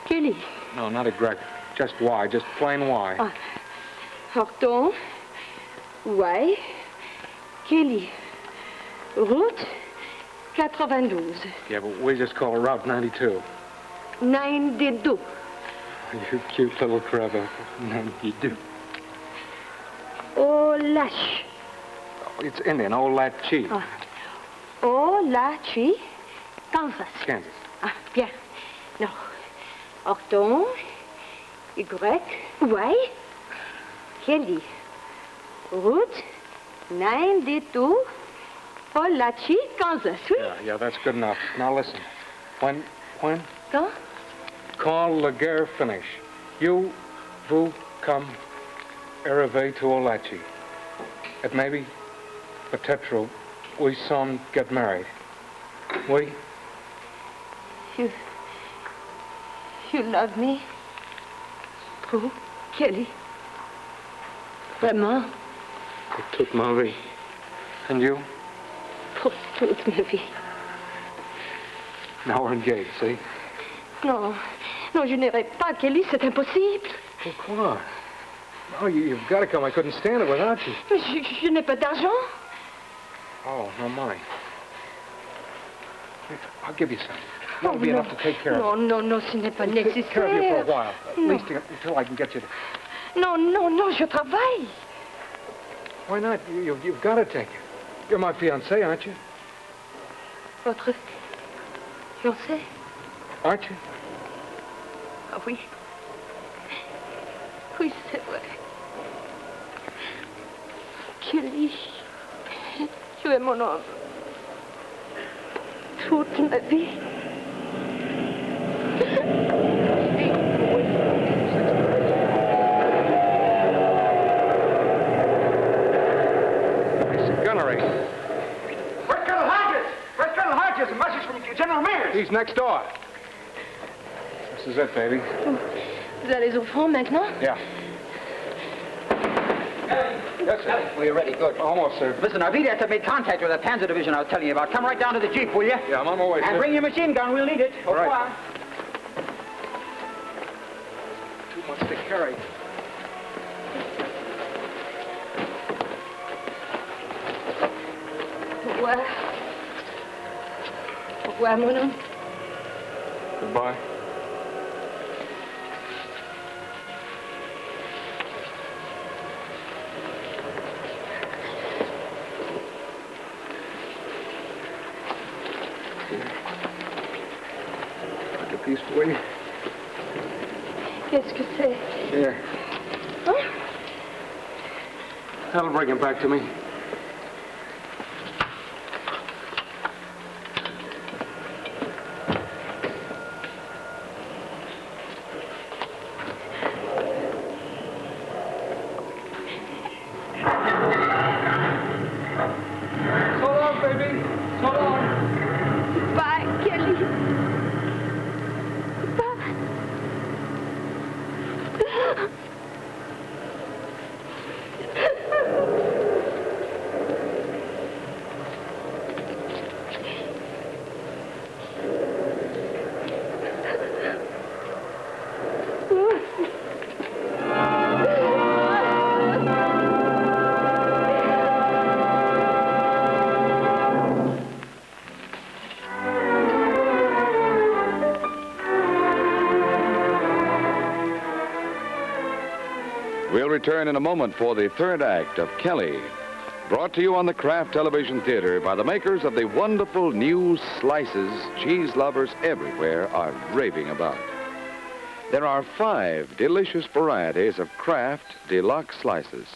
Kelly. No, not a Greg. Just Y, just plain Y. Ah, Horton, Y, Kelly. Route 92. Yeah, but we just call it Route 92. 92. You cute little crabber. 92. Olachi. Oh, it's Indian, Olachi. Ah. Olachi, Kansas. Kansas. Ah, bien. Non. Horton, Y, Kelly. Route 92, Olachi, Kansas. Oui? Yeah, that's good enough. Now listen. When? Quand? Quand la guerre finish, you, vous, come, arrive to Olachi. At maybe, peut-être, we some get married. We? You love me? Pour Kelly? Vraiment? Pour toute ma vie. And you? Pour toute ma vie. Now we're engaged, see? Non, non, je n'irai pas, Kelly, c'est impossible. Pourquoi? No, you've got to come. I couldn't stand it without you. Mais je n'ai pas d'argent. Oh, no money. I'll give you some. That'll be enough to take care of you. Non, ce n'est pas Take nécessaire. care of you for a while. At No. least until I can get you to... Non, je travaille. Why not? You've got to take it. You're my fiancé, aren't you? Votre fiancé? Aren't you? Ah oui. Oui, c'est vrai. Kelly, tu es mon homme. Toute ma vie. Nice gunnery. Where's Colonel Hodges? Where's Colonel Hodges? A message from General Mears. He's next door. This is it, baby. Vous allez au front maintenant? Yeah. Yes, sir. We're ready. Good. Almost, sir. Listen, I've immediately made contact with that Panzer division I was telling you about. Come right down to the Jeep, will you? Yeah, I'm on my way, And sir. bring your machine gun. We'll need it. All right. revoir. Too much to carry. Au revoir. Au revoir, mon homme. Goodbye. Like a piece for you. Qu'est-ce que c'est? Here. Hein? That'll bring him back to me. So long, baby. So long. Bye, Kelly. Bye. We'll return in a moment for the third act of Kelly, Brought to you on the Kraft Television Theater by the makers of the wonderful new slices cheese lovers everywhere are raving about. There are 5 delicious varieties of Kraft Deluxe slices.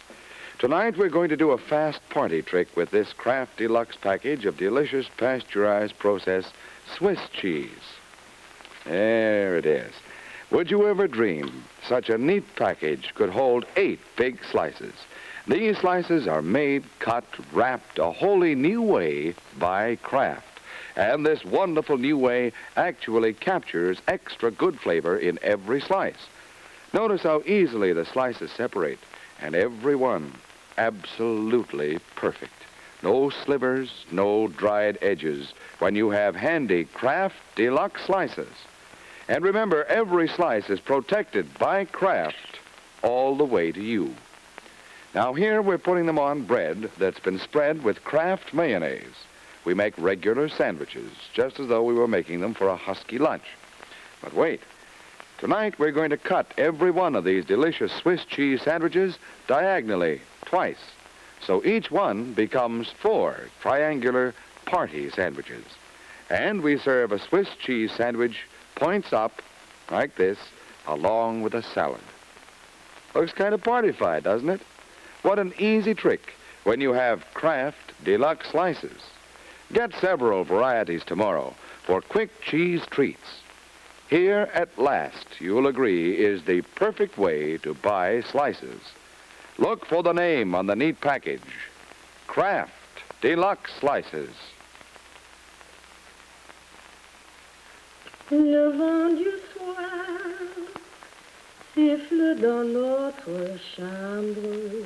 Tonight we're going to do a fast party trick with this Kraft Deluxe package of delicious pasteurized processed Swiss cheese. There it is. Would you ever dream such a neat package could hold 8 big slices? These slices are made, cut, wrapped a wholly new way by Kraft. And this wonderful new way actually captures extra good flavor in every slice. Notice how easily the slices separate, and every one absolutely perfect. No slivers, no dried edges when you have handy Kraft Deluxe slices. And remember, every slice is protected by Kraft all the way to you. Now here we're putting them on bread that's been spread with Kraft mayonnaise. We make regular sandwiches, just as though we were making them for a husky lunch. But wait, tonight we're going to cut every one of these delicious Swiss cheese sandwiches diagonally, twice. So each one becomes 4 triangular party sandwiches. And we serve a Swiss cheese sandwich points up, like this, along with a salad. Looks kind of party-fied, doesn't it? What an easy trick when you have Kraft Deluxe slices. Get several varieties tomorrow for quick cheese treats. Here, at last, you'll agree, is the perfect way to buy slices. Look for the name on the neat package. Kraft Deluxe slices. Le vent du soir siffle dans notre chambre.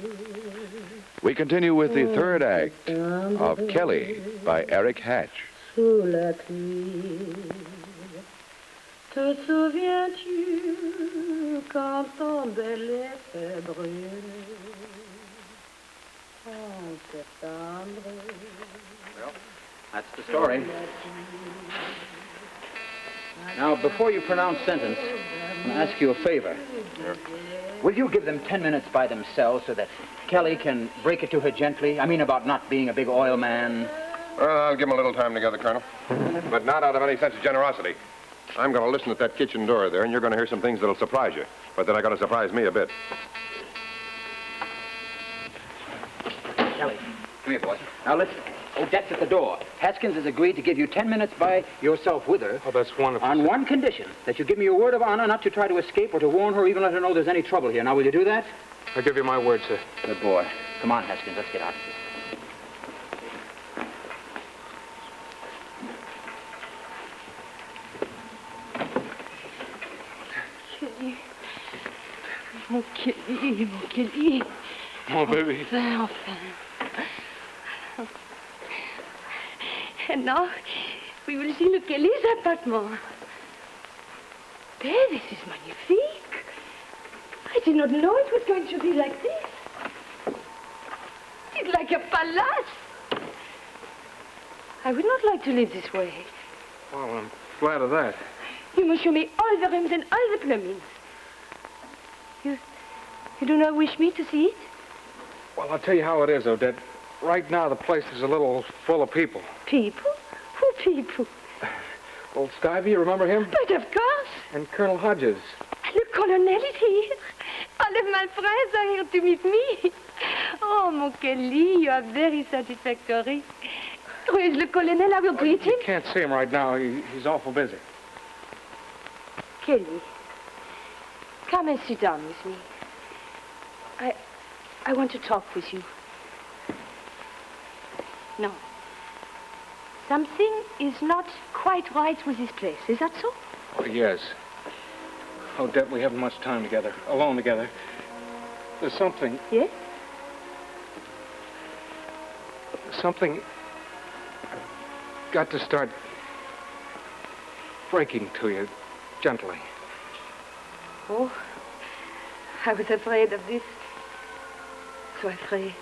We continue with the third act of Kelly by Eric Hatch. Sous la pluie, te souviens-tu quand ton bel effet brûle en septembre? Well, that's the story. Now, before you pronounce sentence, I'm going to ask you a favor. Sure. Will you give them 10 minutes by themselves so that Kelly can break it to her gently? I mean about not being a big oil man. Well, I'll give them a little time together, Colonel. But not out of any sense of generosity. I'm going to listen at that kitchen door there, and you're going to hear some things that'll surprise you. But then I got to surprise me a bit. Kelly, come here, boy. Now, listen. Odette's at the door. Haskins has agreed to give you 10 minutes by yourself with her. Oh, that's wonderful. On one condition, that you give me your word of honor not to try to escape or to warn her or even let her know there's any trouble here. Now, will you do that? I'll give you my word, sir. Good boy. Come on, Haskins, let's get out of here. Kelly. Mon Kelly, mon Kelly. Oh, baby. Enfin. And now, we will see look Kelly's apartment. There, this is magnifique. I did not know it was going to be like this. It's like a palace. I would not like to live this way. Well, I'm glad of that. You must show me all the rooms and all the plumbings. You do not wish me to see it? Well, I'll tell you how it is, Odette. Right now, the place is a little full of people. People? Who people? Old Stivey, you remember him? But of course. And Colonel Hodges. Le colonel is here. All of my friends are here to meet me. Oh, mon Kelly, you are very satisfactory. Where is le colonel? I will greet him. You can't see him right now. He's awful busy. Kelly, come and sit down with me. I want to talk with you. No. Something is not quite right with this place. Is that so? Oh, yes. Odette, we haven't much time together, alone together. There's something... Yes? Something... got to start breaking to you gently. Oh, I was afraid of this. So afraid.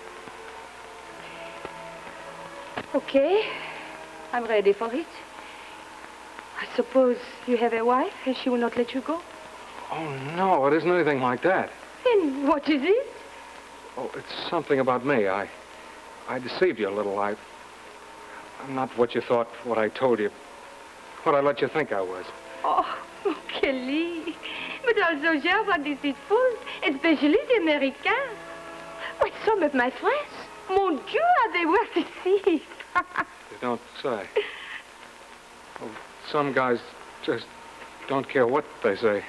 Okay, I'm ready for it. I suppose you have a wife and she will not let you go? Oh, no, it isn't anything like that. Then what is it? Oh, it's something about me. I I deceived you a little. I'm not what you thought, what I told you, what I let you think I was. Oh, Kelly. But also gens are deceitful, especially the Americans. Why, some of my friends, mon Dieu, how they were deceived. You don't say. Well, some guys just don't care what they say.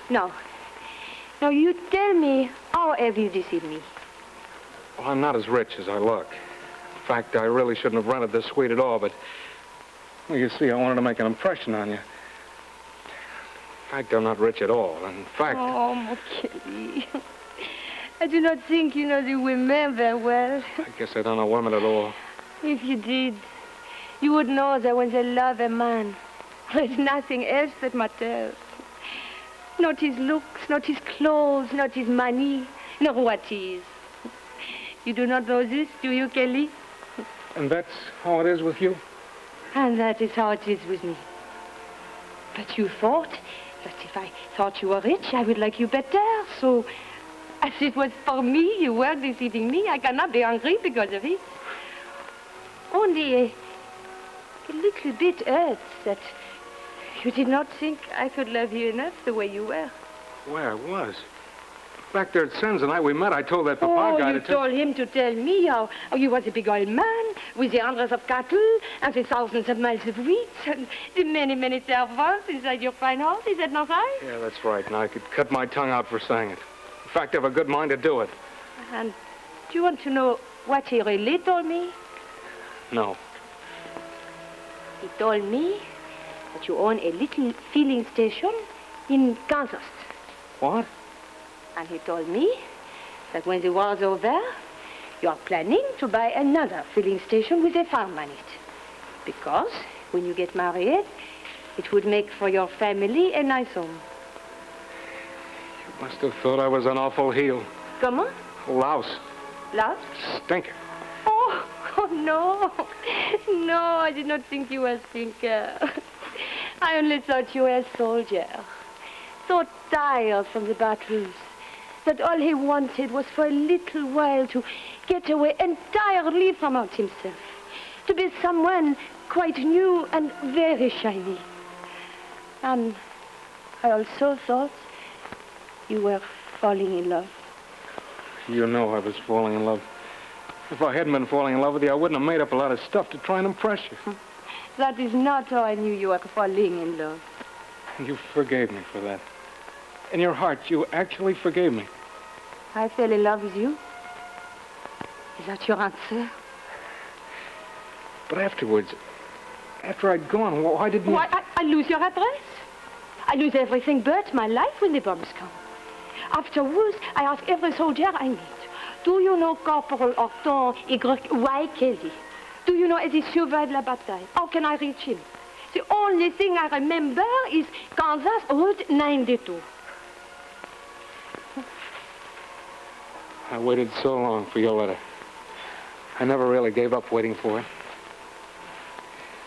No. No, you tell me, how have you deceived me? Well, I'm not as rich as I look. In fact, I really shouldn't have rented this suite at all, but, well, you see, I wanted to make an impression on you. In fact, I'm not rich at all. In fact... Oh, mon Kelly. I do not think you know the women very well. I guess I don't know women at all. If you did, you would know that when they love a man, there's nothing else that matters. Not his looks, not his clothes, not his money, nor what he is. You do not know this, do you, Kelly? And that's how it is with you? And that is how it is with me. But you thought that if I thought you were rich, I would like you better. So, as it was for me, you were deceiving me. I cannot be angry because of it. Only a little bit hurts that you did not think I could love you enough the way you were. Why, I was. Back there at Sen's the night we met, I told that papa guy you to told him to tell me how you was a big old man with the hundreds of cattle and the thousands of miles of wheat and the many, many servants inside your fine house. Is that not right? Yeah, that's right, and I could cut my tongue out for saying it. In fact, I have a good mind to do it. And do you want to know what he really told me? No. He told me that you own a little filling station in Kansas. What? And he told me that when the war's over, you are planning to buy another filling station with a farm on it. Because when you get married, it would make for your family a nice home. You must have thought I was an awful heel. Comment? Louse. Louse? Stinker. Oh, no. No, I did not think you were a stinker. I only thought you were a soldier. So tired from the battles that all he wanted was for a little while to get away entirely from out himself. To be someone quite new and very shiny. And I also thought you were falling in love. You know I was falling in love. If I hadn't been falling in love with you, I wouldn't have made up a lot of stuff to try and impress you. That is not how I knew you were falling in love. You forgave me for that. In your heart, you actually forgave me. I fell in love with you. Is that your answer? But afterwards, after I'd gone, why didn't you... Why, I lose your address. I lose everything but my life when the bombs come. Afterwards, I ask every soldier I meet, do you know Corporal Horton Y. Why Kelly? Do you know Eddie Sauveur de la Bataille? How can I reach him? The only thing I remember is Kansas Route 92. I waited so long for your letter. I never really gave up waiting for it.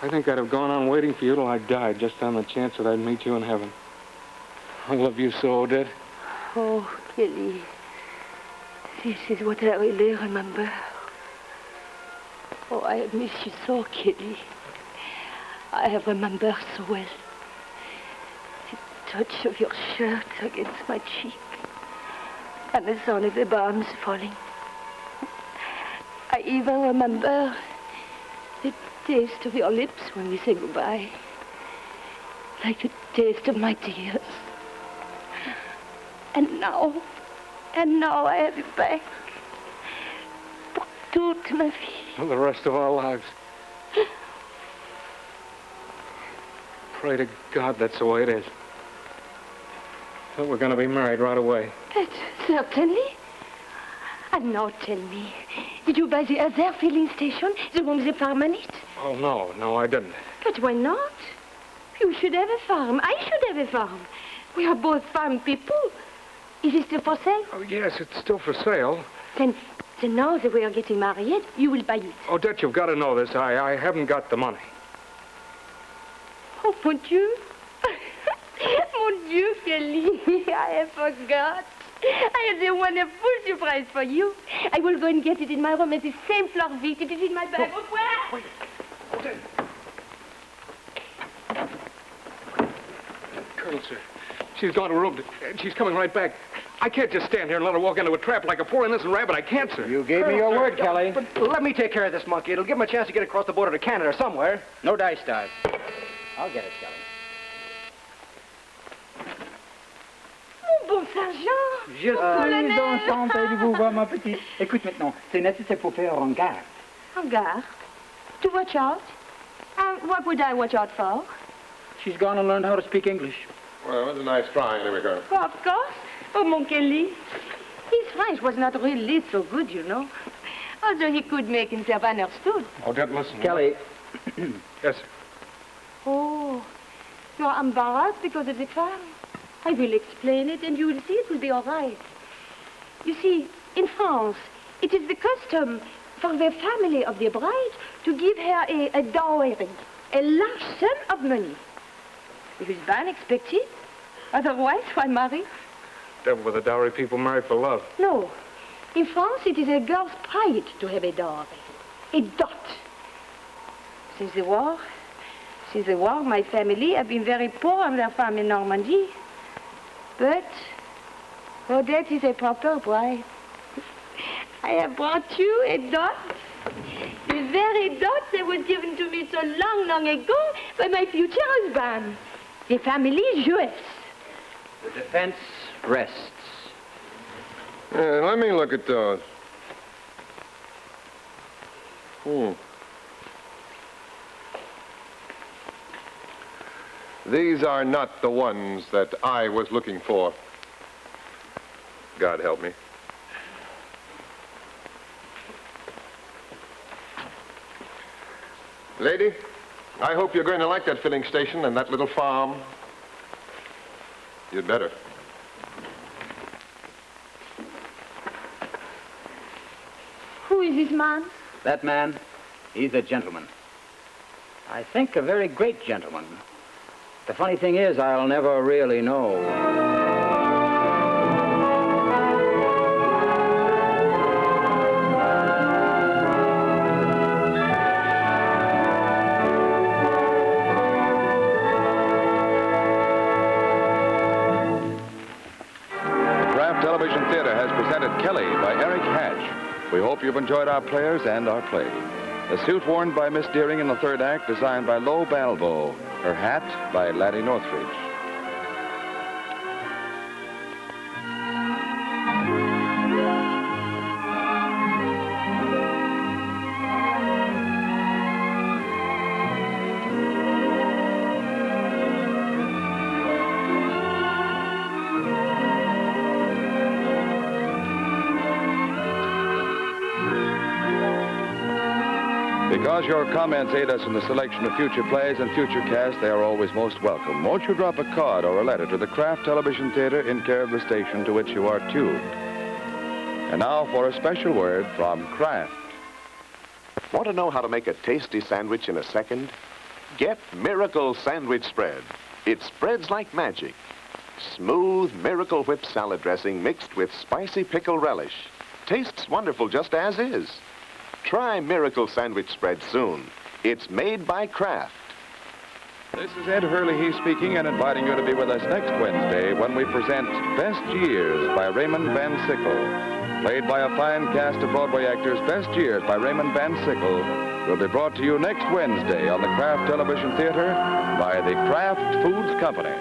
I think I'd have gone on waiting for you till I died, just on the chance that I'd meet you in heaven. I love you so, Odette. Oh, Kelly. This is what I really remember. Oh, I miss you so, Kelly. I have remembered so well. The touch of your shirt against my cheek. And the sound of the bombs falling. I even remember the taste of your lips when we say goodbye. Like the taste of my tears. And now I have you back. Pour toute ma vie. For the rest of our lives. Pray to God that's the way it is. That we're going to be married right away. But certainly. And now tell me, did you buy the other filling station, the one with the farm on it? Oh, no, I didn't. But why not? You should have a farm. I should have a farm. We are both farm people. Is it still for sale? Oh, yes, it's still for sale. Then now that we are getting married, you will buy it. Odette, you've got to know this. I haven't got the money. Oh, mon Dieu. Mon Dieu, Kelly, I have forgot. I have a wonderful surprise for you. I will go and get it in my room at the same floor, Vic. It is in my bag. Au revoir. Wait. Hold it. Colonel, sir. She's gone to her room, and she's coming right back. I can't just stand here and let her walk into a trap like a poor innocent rabbit. I can't, sir. You gave me your word, Kelly. But let me take care of this monkey. It'll give him a chance to get across the border to Canada or somewhere. No dice, Dive. I'll get it, Kelly. Mon bon sergent. Je suis enchanté de vous voir, ma petite. Écoute maintenant, c'est nécessaire pour faire en garde. En garde? To watch out? What would I watch out for? She's gone and learned how to speak English. Well, it was a nice try, anyway, Colonel. Oh, of course. Oh, mon Kelly. His French was not really so good, you know. Although he could make himself understood. Odette, listen. Kelly. Yes, sir. Oh, you're embarrassed because of the trial. I will explain it, and you will see it will be all right. You see, in France, it is the custom for the family of the bride to give her a dowry, a large sum of money. It is ban expected. Otherwise, why marry? Devil with a dowry, people marry for love. No. In France, it is a girl's pride to have a dowry. A dot. Since the war, my family have been very poor on their farm in Normandy. But Odette is a proper bride. I have brought you a dot. The very dot that was given to me so long, long ago by my future husband. The family Juifs. The defense rests. Let me look at those. These are not the ones that I was looking for. God help me. Lady, I hope you're going to like that filling station and that little farm. You'd better. Who is this man? That man, he's a gentleman. I think a very great gentleman. The funny thing is, I'll never really know. Television Theater has presented Kelly by Eric Hatch. We hope you've enjoyed our players and our play. The suit worn by Miss Deering in the third act, designed by Lo Balvo. Her hat by Laddie Northridge. Because your comments aid us in the selection of future plays and future casts, they are always most welcome. Won't you drop a card or a letter to the Kraft Television Theater in care of the station to which you are tuned? And now for a special word from Kraft. Want to know how to make a tasty sandwich in a second? Get Miracle Sandwich Spread. It spreads like magic. Smooth Miracle Whip salad dressing mixed with spicy pickle relish. Tastes wonderful just as is. Try Miracle Sandwich Spread soon. It's made by Kraft. This is Ed Hurley speaking and inviting you to be with us next Wednesday when we present Best Years by Raymond Van Sickle. Played by a fine cast of Broadway actors, Best Years by Raymond Van Sickle will be brought to you next Wednesday on the Kraft Television Theater by the Kraft Foods Company.